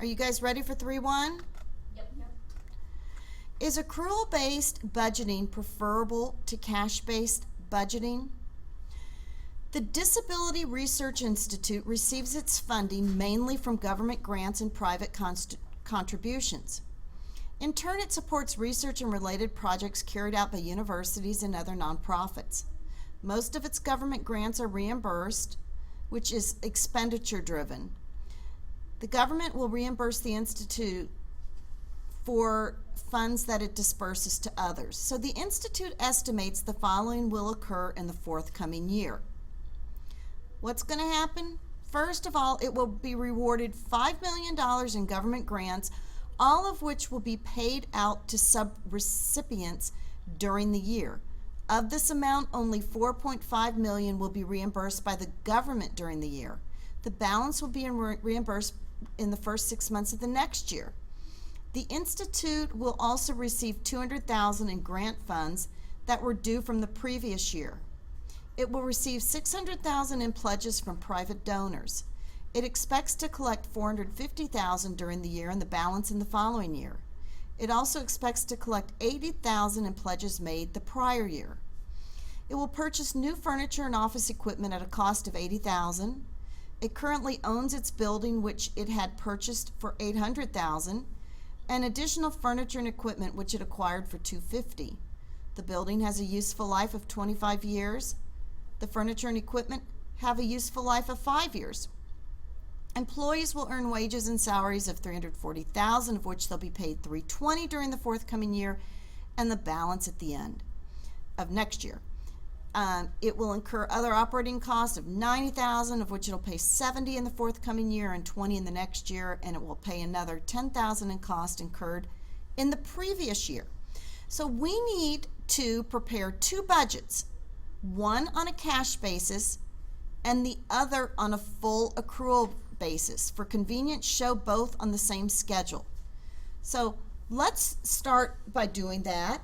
Are you guys ready for 3-1? Yep. Is accrual-based budgeting preferable to cash-based budgeting? The Disability Research Institute receives its funding mainly from government grants and private contributions. In turn, it supports research and related projects carried out by universities and other nonprofits. Most of its government grants are reimbursed, which is expenditure-driven. The government will reimburse the Institute for funds that it disperses to others. So the Institute estimates the following will occur in the forthcoming year. What's going to happen? First of all, it will be rewarded $5 million in government grants, all of which will be paid out to sub-recipients during the year. Of this amount, only $4.5 million will be reimbursed by the government during the year. The balance will be reimbursed in the first 6 months of the next year. The Institute will also receive $200,000 in grant funds that were due from the previous year. It will receive $600,000 in pledges from private donors. It expects to collect $450,000 during the year and the balance in the following year. It also expects to collect $80,000 in pledges made the prior year. It will purchase new furniture and office equipment at a cost of $80,000. It currently owns its building, which it had purchased for $800,000, and additional furniture and equipment which it acquired for $250,000. The building has a useful life of 25 years. The furniture and equipment have a useful life of 5 years. Employees will earn wages and salaries of $340,000, of which they'll be paid $320,000 during the forthcoming year, and the balance at the end of next year. It will incur other operating costs of $90,000, of which it'll pay $70,000 in the forthcoming year and $20,000 in the next year, and it will pay another $10,000 in cost incurred in the previous year. So we need to prepare two budgets, one on a cash basis and the other on a full accrual basis. For convenience, show both on the same schedule. So let's start by doing that.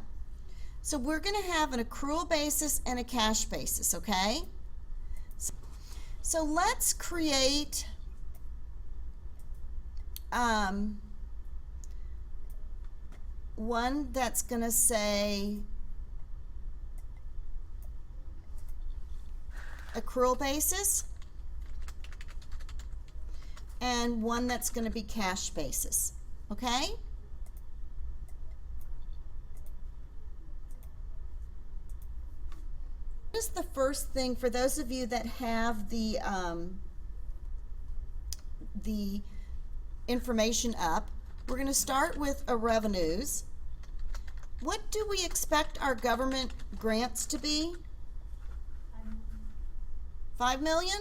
So we're going to have an accrual basis and a cash basis, okay? So let's create one that's going to say accrual basis and one that's going to be cash basis, okay? What is the first thing for those of you that have the information up? We're going to start with revenues. What do we expect our government grants to be? $5 million?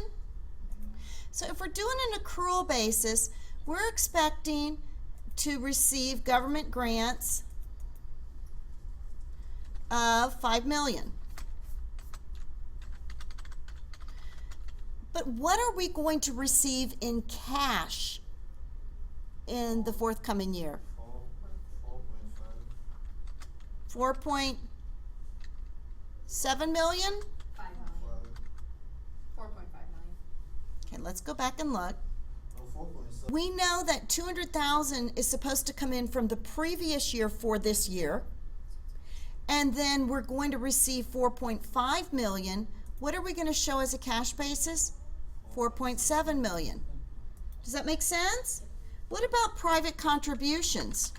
So if we're doing an accrual basis, we're expecting to receive government grants of $5 million. But what are we going to receive in cash in the forthcoming year? 4.7 million? 5 million. 4.5 million. Okay, let's go back and look. No, 4.7. We know that 200,000 is supposed to come in from the previous year for this year. And then we're going to receive 4.5 million. What are we going to show as a cash basis? 4.7 million. Does that make sense? What about private contributions?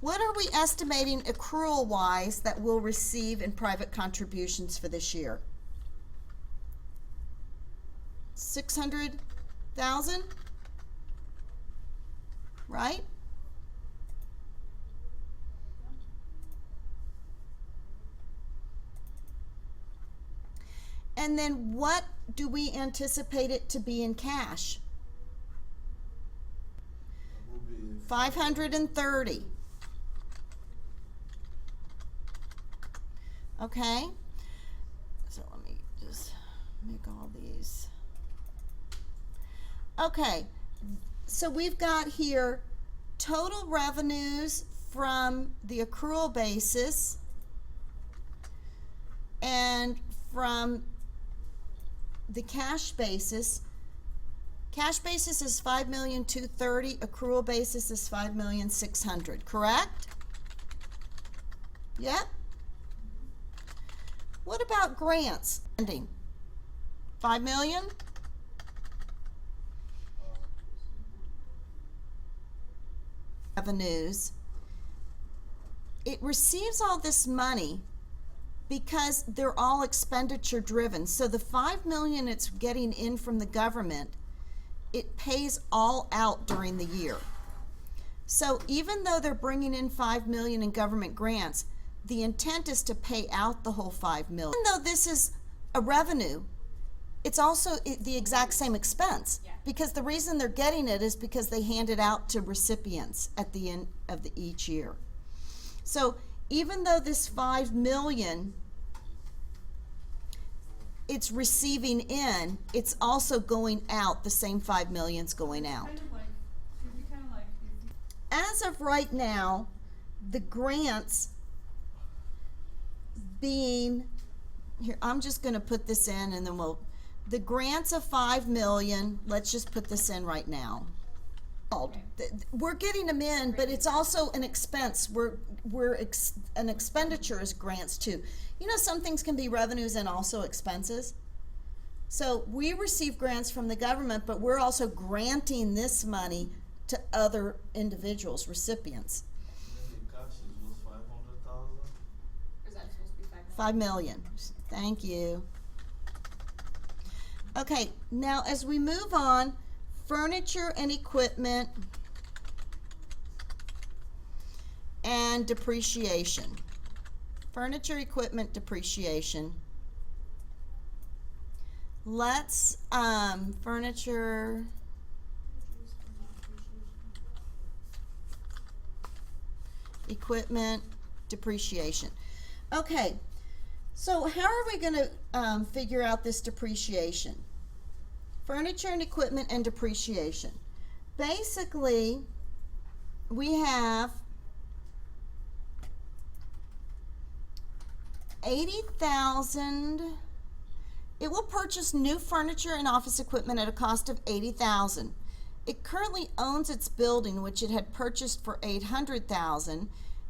What are we estimating accrual-wise that we'll receive in private contributions for this year? 600,000? Right? And then what do we anticipate it to be in cash? That will be 530. Okay? So let me just make all these. Okay. So we've got here total revenues from the accrual basis and from the cash basis. Cash basis is 5,230,000. Accrual basis is 5,600,000. Correct? Yep. What about grants? Ending. 5 million? Revenues. It receives all this money because they're all expenditure driven. So the 5 million it's getting in from the government, it pays all out during the year. So even though they're bringing in 5 million in government grants, the intent is to pay out the whole 5 million. Even though this is a revenue, it's also the exact same expense. Yeah. Because the reason they're getting it is because they hand it out to recipients at the end of each year. So even though this 5 million it's receiving in, it's also going out, the same 5 million's going out. Kind of like, it'd be kind of like if you As of right now, the grants being, here, I'm just gonna put this in and then the grants of 5 million, let's just put this in right now. We're getting them in, but it's also an expense. An expenditure is grants too. You know, some things can be revenues and also expenses. So we receive grants from the government, but we're also granting this money to other individuals, recipients. And then the cash is was 500,000. Or is that supposed to be 5 million? 5 million. Thank you. Okay, now as we move on, furniture and equipment and depreciation. Furniture, equipment, depreciation. Let's, furniture, equipment, depreciation. Okay, so how are we going to figure out this depreciation? Furniture and equipment and depreciation. Basically, we have 80,000. It will purchase new furniture and office equipment at a cost of 80,000. It currently owns its building, which it had purchased for 800,000,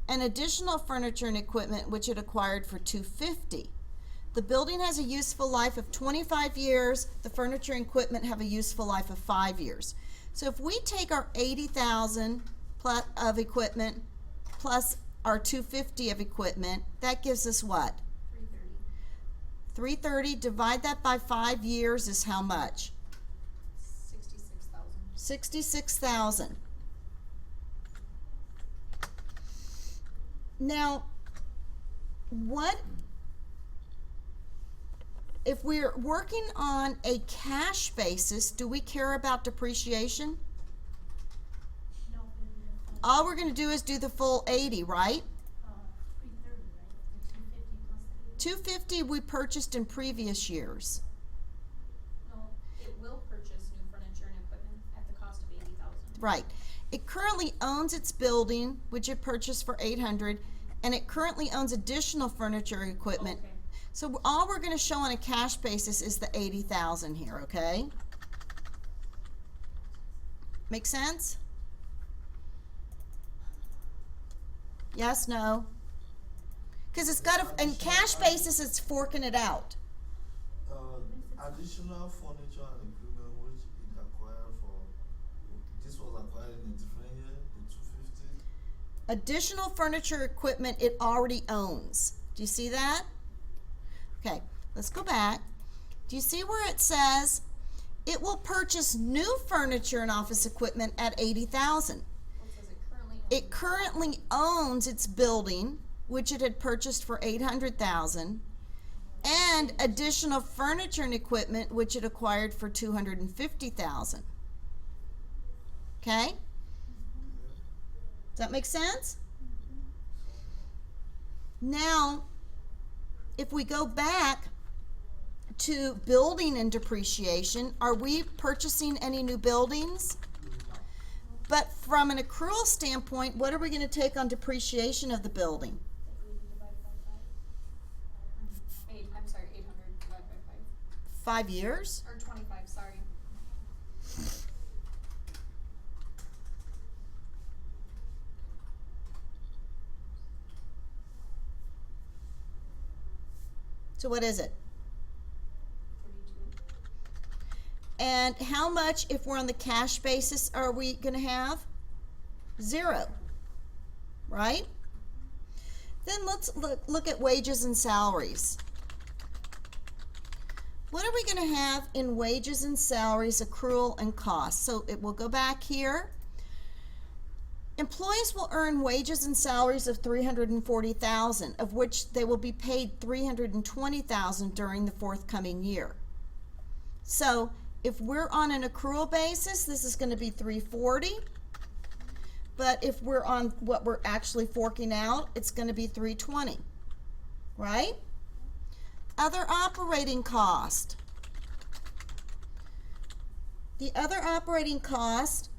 and additional furniture and equipment, which it acquired for 250. The building has a useful life of 25 years. The furniture and equipment have a useful life of 5 years. So if we take our 80,000 plus of equipment plus our 250 of equipment, that gives us what? 330. 330, divide that by 5 years is how much? 66,000. 66,000. Now, what if we're working on a cash basis, do we care about depreciation? know, maybe All we're going to do is do the full 80, right? 330, right? The 250 plus the 80. 250 we purchased in previous years. No, it will purchase new furniture and equipment at the cost of 80,000. Right. It currently owns its building, which it purchased for 800, and it currently owns additional furniture and equipment. Okay. So all we're going to show on a cash basis is the 80,000 here, okay? Make sense? Yes, no? Because it's got a, in cash basis, it's forking it out. Additional furniture and equipment which it acquired for, this was acquired in a different year, the 250. Additional furniture equipment it already owns. Do you see that? Okay, let's go back. Do you see where it says it will purchase new furniture and office equipment at 80,000? What says it currently owns? It currently owns its building, which it had purchased for 800,000, and additional furniture and equipment, which it acquired for 250,000. Okay? Does that make sense? Now, if we go back to building and depreciation, are we purchasing any new buildings? But from an accrual standpoint, what are we going to take on depreciation of the building? 800 divided by 5. 5 years? Or 25, sorry. So what is it? 42. And how much, if we're on the cash basis, are we going to have? 0, right? Then let's look at wages and salaries. What are we going to have in wages and salaries, accrual and costs? So it will go back here. Employees will earn wages and salaries of $340,000, of which they will be paid $320,000 during the forthcoming year. So if we're on an accrual basis, this is going to be $340,000. But if we're on what we're actually forking out, it's going to be $320,000, right? Other operating cost. The other operating cost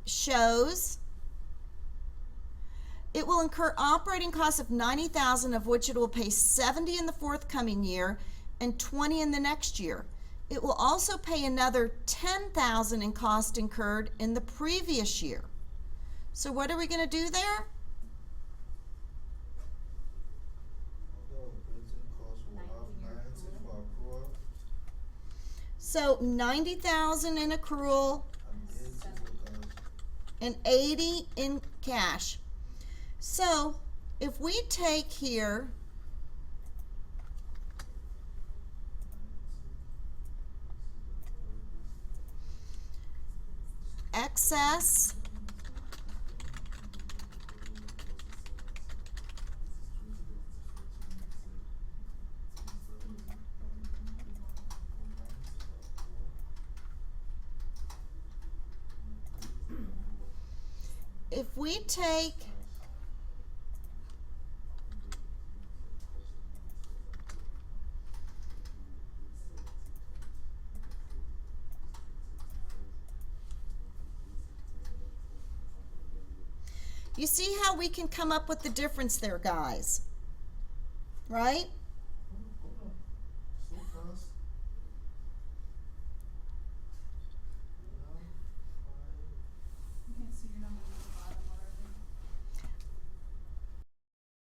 shows it will incur operating costs of $90,000, of which it will pay $70,000 in the forthcoming year and $20,000 in the next year. It will also pay another $10,000 in cost incurred in the previous year. So what are we going to do there? Other operating costs will have 90 for accrual So $90,000 in accrual and 80 for cash. and $80,000 in cash. So if we take here excess if we take you see how we can come up with the difference there, guys, right?